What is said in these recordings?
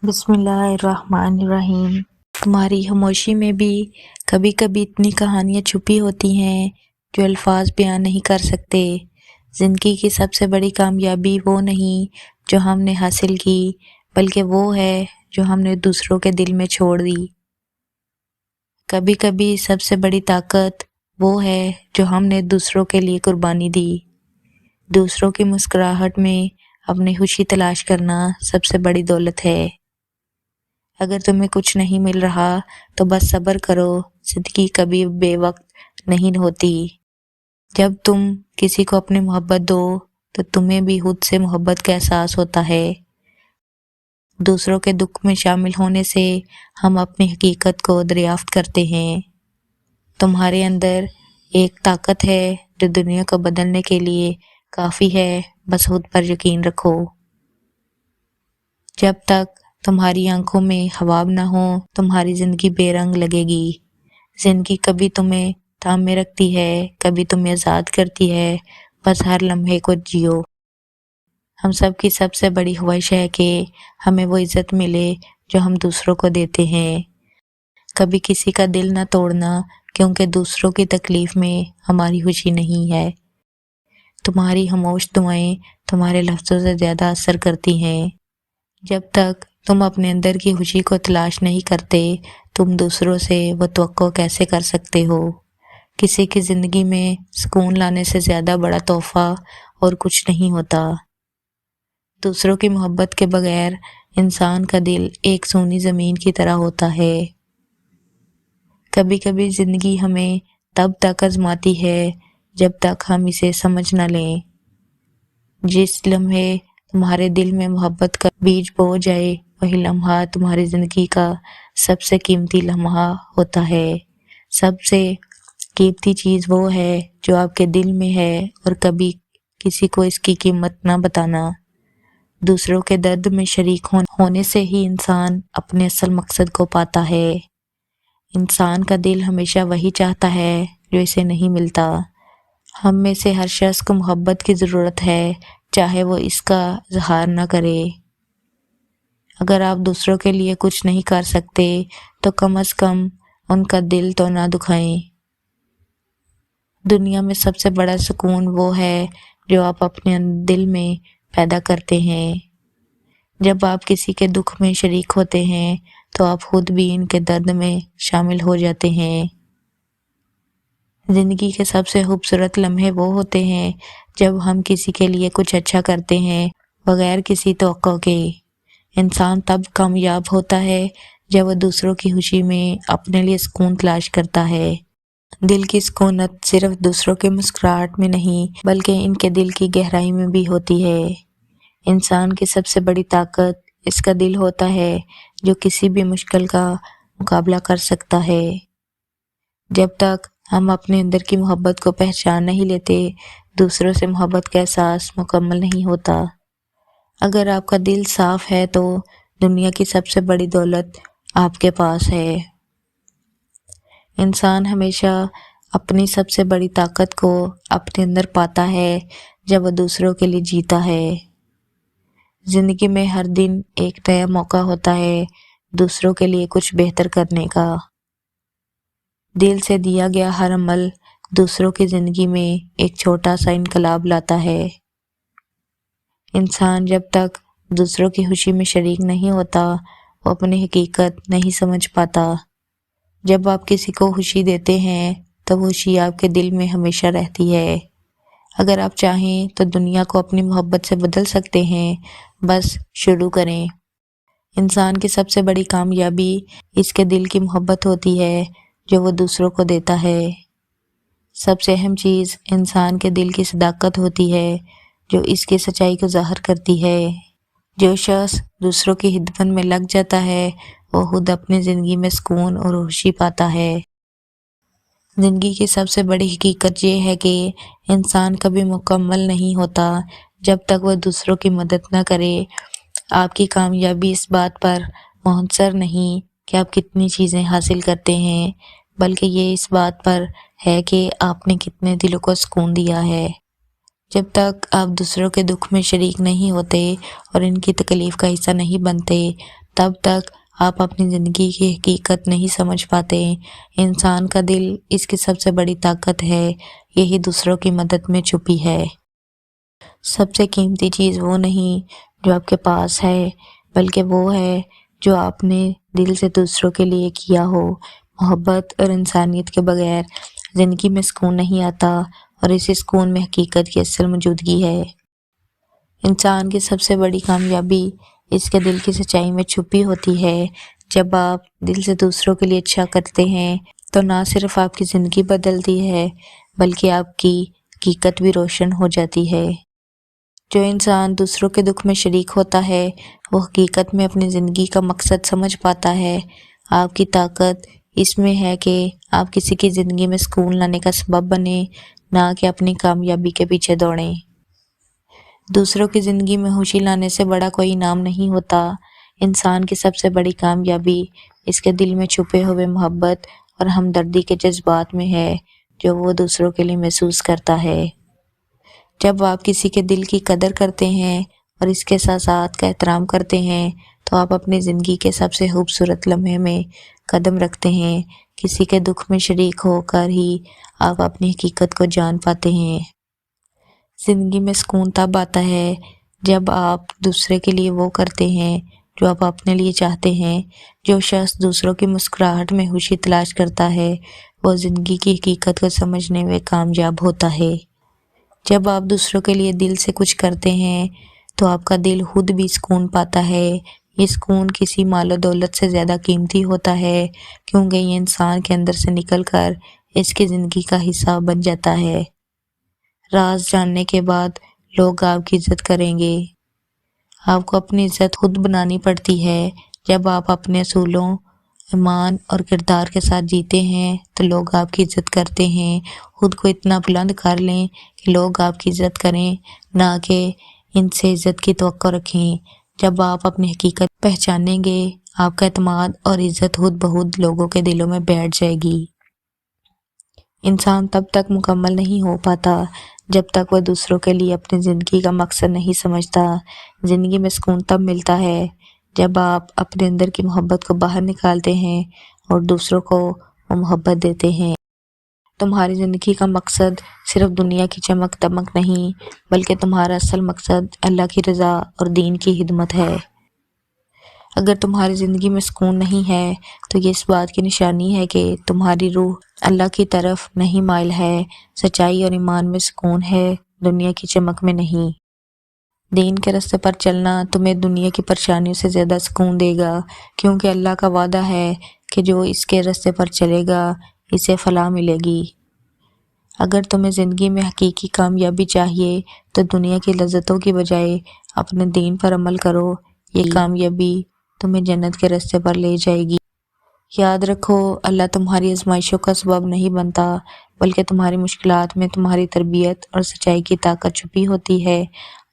بسم اللہ الرحمن الرحیم۔ تمہاری خاموشی میں بھی کبھی کبھی اتنی کہانیاں چھپی ہوتی ہیں جو الفاظ بیان نہیں کر سکتے۔ زندگی کی سب سے بڑی کامیابی وہ نہیں جو ہم نے حاصل کی، بلکہ وہ ہے جو ہم نے دوسروں کے دل میں چھوڑ دی۔ کبھی کبھی سب سے بڑی طاقت وہ ہے جو ہم نے دوسروں کے لیے قربانی دی۔ دوسروں کی مسکراہٹ میں اپنی خوشی تلاش کرنا سب سے بڑی دولت ہے۔ اگر تمہیں کچھ نہیں مل رہا تو بس صبر کرو، زندگی کبھی بے وقت نہیں ہوتی۔ جب تم کسی کو اپنی محبت دو تو تمہیں بھی خود سے محبت کا احساس ہوتا ہے۔ دوسروں کے دکھ میں شامل ہونے سے ہم اپنی حقیقت کو دریافت کرتے ہیں۔ تمہارے اندر ایک طاقت ہے جو دنیا کو بدلنے کے لیے کافی ہے، بس خود پر یقین رکھو۔ جب تک تمہاری آنکھوں میں خواب نہ ہو تمہاری زندگی بے رنگ لگے گی۔ زندگی کبھی تمہیں تھامے رکھتی ہے، کبھی تمہیں آزاد کرتی ہے، بس ہر لمحے کو جیو۔ ہم سب کی سب سے بڑی خواہش ہے کہ ہمیں وہ عزت ملے جو ہم دوسروں کو دیتے ہیں۔ کبھی کسی کا دل نہ توڑنا، کیونکہ دوسروں کی تکلیف میں ہماری خوشی نہیں ہے۔ تمہاری خاموش دعائیں تمہارے لفظوں سے زیادہ اثر کرتی ہیں۔ جب تک تم اپنے اندر کی خوشی کو تلاش نہیں کرتے، تم دوسروں سے وہ توقع کیسے کر سکتے ہو؟ کسی کی زندگی میں سکون لانے سے زیادہ بڑا تحفہ اور کچھ نہیں ہوتا۔ دوسروں کی محبت کے بغیر انسان کا دل ایک سونی زمین کی طرح ہوتا ہے۔ کبھی کبھی زندگی ہمیں تب تک آزماتی ہے جب تک ہم اسے سمجھ نہ لیں۔ جس لمحے تمہارے دل میں محبت کا بیج بو جائے، وہی لمحہ تمہاری زندگی کا سب سے قیمتی لمحہ ہوتا ہے۔ سب سے قیمتی چیز وہ ہے جو آپ کے دل میں ہے، اور کبھی کسی کو اس کی قیمت نہ بتانا۔ دوسروں کے درد میں شریک ہونے سے ہی انسان اپنے اصل مقصد کو پاتا ہے۔ انسان کا دل ہمیشہ وہی چاہتا ہے جو اسے نہیں ملتا۔ ہم میں سے ہر شخص کو محبت کی ضرورت ہے، چاہے وہ اس کا اظہار نہ کرے۔ اگر آپ دوسروں کے لیے کچھ نہیں کر سکتے تو کم از کم ان کا دل تو نہ دکھائیں۔ دنیا میں سب سے بڑا سکون وہ ہے جو آپ اپنے دل میں پیدا کرتے ہیں۔ جب آپ کسی کے دکھ میں شریک ہوتے ہیں تو آپ خود بھی ان کے درد میں شامل ہو جاتے ہیں۔ زندگی کے سب سے خوبصورت لمحے وہ ہوتے ہیں جب ہم کسی کے لیے کچھ اچھا کرتے ہیں بغیر کسی توقع کے۔ انسان تب کامیاب ہوتا ہے جب وہ دوسروں کی خوشی میں اپنے لیے سکون تلاش کرتا ہے۔ دل کی سکونت صرف دوسروں کے مسکراہٹ میں نہیں بلکہ ان کے دل کی گہرائی میں بھی ہوتی ہے۔ انسان کی سب سے بڑی طاقت اس کا دل ہوتا ہے جو کسی بھی مشکل کا مقابلہ کر سکتا ہے۔ جب تک ہم اپنے اندر کی محبت کو پہچان نہیں لیتے، دوسروں سے محبت کا احساس مکمل نہیں ہوتا۔ اگر آپ کا دل صاف ہے تو دنیا کی سب سے بڑی دولت آپ کے پاس ہے۔ انسان ہمیشہ اپنی سب سے بڑی طاقت کو اپنے اندر پاتا ہے جب وہ دوسروں کے لیے جیتا ہے۔ زندگی میں ہر دن ایک نیا موقع ہوتا ہے دوسروں کے لیے کچھ بہتر کرنے کا۔ دل سے دیا گیا ہر عمل دوسروں کی زندگی میں ایک چھوٹا سا انقلاب لاتا ہے۔ انسان جب تک دوسروں کی خوشی میں شریک نہیں ہوتا، وہ اپنی حقیقت نہیں سمجھ پاتا۔ جب آپ کسی کو خوشی دیتے ہیں تو وہ خوشی آپ کے دل میں ہمیشہ رہتی ہے۔ اگر آپ چاہیں تو دنیا کو اپنی محبت سے بدل سکتے ہیں، بس شروع کریں۔ انسان کی سب سے بڑی کامیابی اس کے دل کی محبت ہوتی ہے جو وہ دوسروں کو دیتا ہے۔ سب سے اہم چیز انسان کے دل کی صداقت ہوتی ہے جو اس کی سچائی کو ظاہر کرتی ہے۔ جو شخص دوسروں کی خدمت میں لگ جاتا ہے وہ خود اپنی زندگی میں سکون اور خوشی پاتا ہے۔ زندگی کی سب سے بڑی حقیقت یہ ہے کہ انسان کبھی مکمل نہیں ہوتا جب تک وہ دوسروں کی مدد نہ کرے۔ آپ کی کامیابی اس بات پر منحصر نہیں کہ آپ کتنی چیزیں حاصل کرتے ہیں، بلکہ یہ اس بات پر ہے کہ آپ نے کتنے دلوں کو سکون دیا ہے۔ جب تک آپ دوسروں کے دکھ میں شریک نہیں ہوتے اور ان کی تکلیف کا حصہ نہیں بنتے، تب تک آپ اپنی زندگی کی حقیقت نہیں سمجھ پاتے۔ انسان کا دل اس کی سب سے بڑی طاقت ہے، یہی دوسروں کی مدد میں چھپی ہے۔ سب سے قیمتی چیز وہ نہیں جو آپ کے پاس ہے، بلکہ وہ ہے جو آپ نے دل سے دوسروں کے لیے کیا ہو۔ محبت اور انسانیت کے بغیر زندگی میں سکون نہیں آتا، اور اسی سکون میں حقیقت کی اصل موجودگی ہے۔ انسان کی سب سے بڑی کامیابی اس کے دل کی سچائی میں چھپی ہوتی ہے۔ جب آپ دل سے دوسروں کے لیے اچھا کرتے ہیں تو نہ صرف آپ کی زندگی بدلتی ہے بلکہ آپ کی حقیقت بھی روشن ہو جاتی ہے۔ جو انسان دوسروں کے دکھ میں شریک ہوتا ہے وہ حقیقت میں اپنی زندگی کا مقصد سمجھ پاتا ہے۔ آپ کی طاقت اس میں ہے کہ آپ کسی کی زندگی میں سکون لانے کا سبب بنیں، نہ کہ اپنی کامیابی کے پیچھے دوڑیں۔ دوسروں کی زندگی میں خوشی لانے سے بڑا کوئی انعام نہیں ہوتا۔ انسان کی سب سے بڑی کامیابی اس کے دل میں چھپے ہوئے محبت اور ہمدردی کے جذبات میں ہے جو وہ دوسروں کے لیے محسوس کرتا ہے۔ جب آپ کسی کے دل کی قدر کرتے ہیں اور اس کے احساسات کا احترام کرتے ہیں تو آپ اپنی زندگی کے سب سے خوبصورت لمحے میں قدم رکھتے ہیں۔ کسی کے دکھ میں شریک ہو کر ہی آپ اپنی حقیقت کو جان پاتے ہیں۔ زندگی میں سکون تب آتا ہے جب آپ دوسرے کے لیے وہ کرتے ہیں جو آپ اپنے لیے چاہتے ہیں۔ جو شخص دوسروں کی مسکراہٹ میں خوشی تلاش کرتا ہے وہ زندگی کی حقیقت کو سمجھنے میں کامیاب ہوتا ہے۔ جب آپ دوسروں کے لیے دل سے کچھ کرتے ہیں تو آپ کا دل خود بھی سکون پاتا ہے۔ یہ سکون کسی مال و دولت سے زیادہ قیمتی ہوتا ہے کیونکہ یہ انسان کے اندر سے نکل کر اس کی زندگی کا حصہ بن جاتا ہے۔ راز جاننے کے بعد لوگ آپ کی عزت کریں گے۔ آپ کو اپنی عزت خود بنانی پڑتی ہے۔ جب آپ اپنے اصولوں، ایمان اور کردار کے ساتھ جیتے ہیں تو لوگ آپ کی عزت کرتے ہیں۔ خود کو اتنا بلند کر لیں کہ لوگ آپ کی عزت کریں، نہ کہ ان سے عزت کی توقع رکھیں۔ جب آپ اپنی حقیقت پہچانیں گے آپ کا اعتماد اور عزت خود بخود لوگوں کے دلوں میں بیٹھ جائے گی۔ انسان تب تک مکمل نہیں ہو پاتا جب تک وہ دوسروں کے لیے اپنی زندگی کا مقصد نہیں سمجھتا۔ زندگی میں سکون تب ملتا ہے جب آپ اپنے اندر کی محبت کو باہر نکالتے ہیں اور دوسروں کو وہ محبت دیتے ہیں۔ تمہاری زندگی کا مقصد صرف دنیا کی چمک دمک نہیں بلکہ تمہارا اصل مقصد اللہ کی رضا اور دین کی خدمت ہے۔ اگر تمہاری زندگی میں سکون نہیں ہے تو یہ اس بات کی نشانی ہے کہ تمہاری روح اللہ کی طرف نہیں مائل ہے۔ سچائی اور ایمان میں سکون ہے، دنیا کی چمک میں نہیں۔ دین کے راستے پر چلنا تمہیں دنیا کی پریشانیوں سے زیادہ سکون دے گا کیونکہ اللہ کا وعدہ ہے کہ جو اس کے راستے پر چلے گا اسے فلاح ملے گی۔ اگر تمہیں زندگی میں حقیقی کامیابی چاہیے تو دنیا کی لذتوں کی بجائے اپنے دین پر عمل کرو۔ یہ کامیابی تمہیں جنت کے راستے پر لے جائے گی۔ یاد رکھو، اللہ تمہاری آزمائشوں کا سبب نہیں بنتا بلکہ تمہاری مشکلات میں تمہاری تربیت اور سچائی کی طاقت چھپی ہوتی ہے۔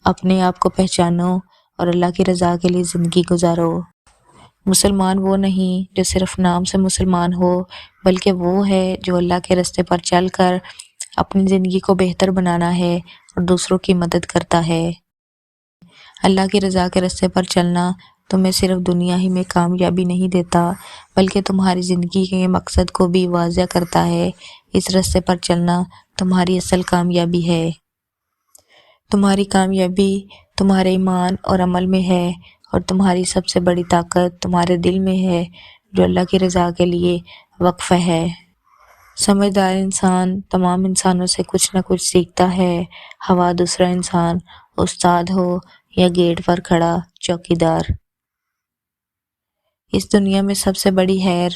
اپنے آپ کو پہچانو اور اللہ کی رضا کے لیے زندگی گزارو۔ مسلمان وہ نہیں جو صرف نام سے مسلمان ہو بلکہ وہ ہے جو اللہ کے راستے پر چل کر اپنی زندگی کو بہتر بنانا ہے اور دوسروں کی مدد کرتا ہے۔ اللہ کی رضا کے راستے پر چلنا تمہیں صرف دنیا ہی میں کامیابی نہیں دیتا بلکہ تمہاری زندگی کے مقصد کو بھی واضح کرتا ہے۔ اس راستے پر چلنا تمہاری اصل کامیابی ہے۔ تمہاری کامیابی تمہارے ایمان اور عمل میں ہے اور تمہاری سب سے بڑی طاقت تمہارے دل میں ہے جو اللہ کی رضا کے لیے وقف ہے۔ سمجھدار انسان تمام انسانوں سے کچھ نہ کچھ سیکھتا ہے، خواہ دوسرا انسان استاد ہو یا گیٹ پر کھڑا چوکیدار۔ اس دنیا میں سب سے بڑی خیر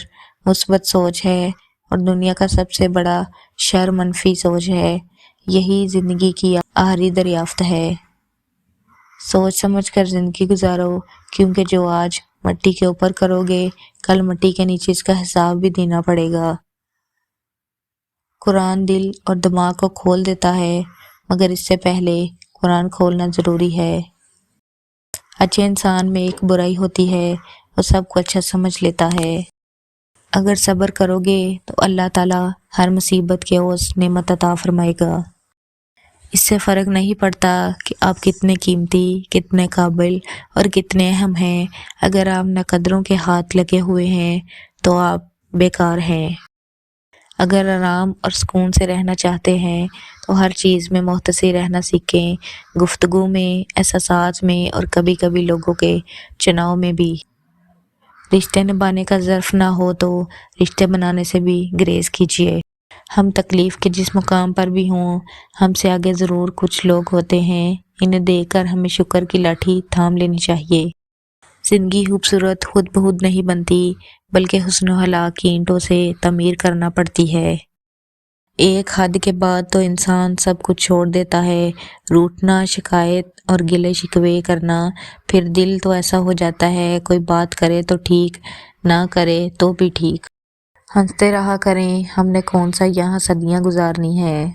مثبت سوچ ہے اور دنیا کا سب سے بڑا شر منفی سوچ ہے۔ یہی زندگی کی آخری دریافت ہے۔ سوچ سمجھ کر زندگی گزارو کیونکہ جو آج مٹی کے اوپر کرو گے کل مٹی کے نیچے اس کا حساب بھی دینا پڑے گا۔ قرآن دل اور دماغ کو کھول دیتا ہے مگر اس سے پہلے قرآن کھولنا ضروری ہے۔ اچھے انسان میں ایک برائی ہوتی ہے، وہ سب کو اچھا سمجھ لیتا ہے۔ اگر صبر کرو گے تو اللہ تعالیٰ ہر مصیبت کے عوض نعمت عطا فرمائے گا۔ اس سے فرق نہیں پڑتا کہ آپ کتنے قیمتی، کتنے قابل اور کتنے اہم ہیں، اگر آپ ناقدروں کے ہاتھ لگے ہوئے ہیں تو آپ بیکار ہیں۔ اگر آرام اور سکون سے رہنا چاہتے ہیں تو ہر چیز میں محتسب رہنا سیکھیں، گفتگو میں، احساسات میں اور کبھی کبھی لوگوں کے چناؤ میں بھی۔ رشتے نبھانے کا ظرف نہ ہو تو رشتے بنانے سے بھی گریز کیجیے۔ ہم تکلیف کے جس مقام پر بھی ہوں، ہم سے آگے ضرور کچھ لوگ ہوتے ہیں، انہیں دیکھ کر ہمیں شکر کی لاٹھی تھام لینی چاہیے۔ زندگی خوبصورت خود بخود نہیں بنتی، بلکہ حسن و ہلاک کی اینٹوں سے تعمیر کرنا پڑتی ہے۔ ایک حد کے بعد تو انسان سب کچھ چھوڑ دیتا ہے، روٹھنا، شکایت اور گلے شکوے کرنا، پھر دل تو ایسا ہو جاتا ہے کوئی بات کرے تو ٹھیک، نہ کرے تو بھی ٹھیک۔ ہنستے رہا کریں، ہم نے کون سا یہاں صدیاں گزارنی ہے۔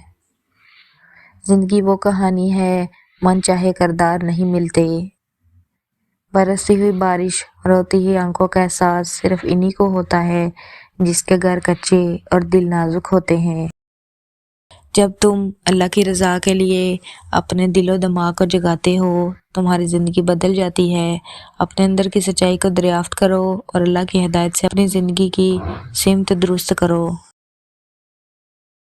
زندگی وہ کہانی ہے، من چاہے کردار نہیں ملتے۔ برستی ہوئی بارش، روتی ہوئی آنکھوں کا احساس صرف انہی کو ہوتا ہے جس کے گھر کچے اور دل نازک ہوتے ہیں۔ جب تم اللہ کی رضا کے لیے اپنے دل و دماغ کو جگاتے ہو، تمہاری زندگی بدل جاتی ہے۔ اپنے اندر کی سچائی کو دریافت کرو اور اللہ کی ہدایت سے اپنی زندگی کی سمت درست کرو۔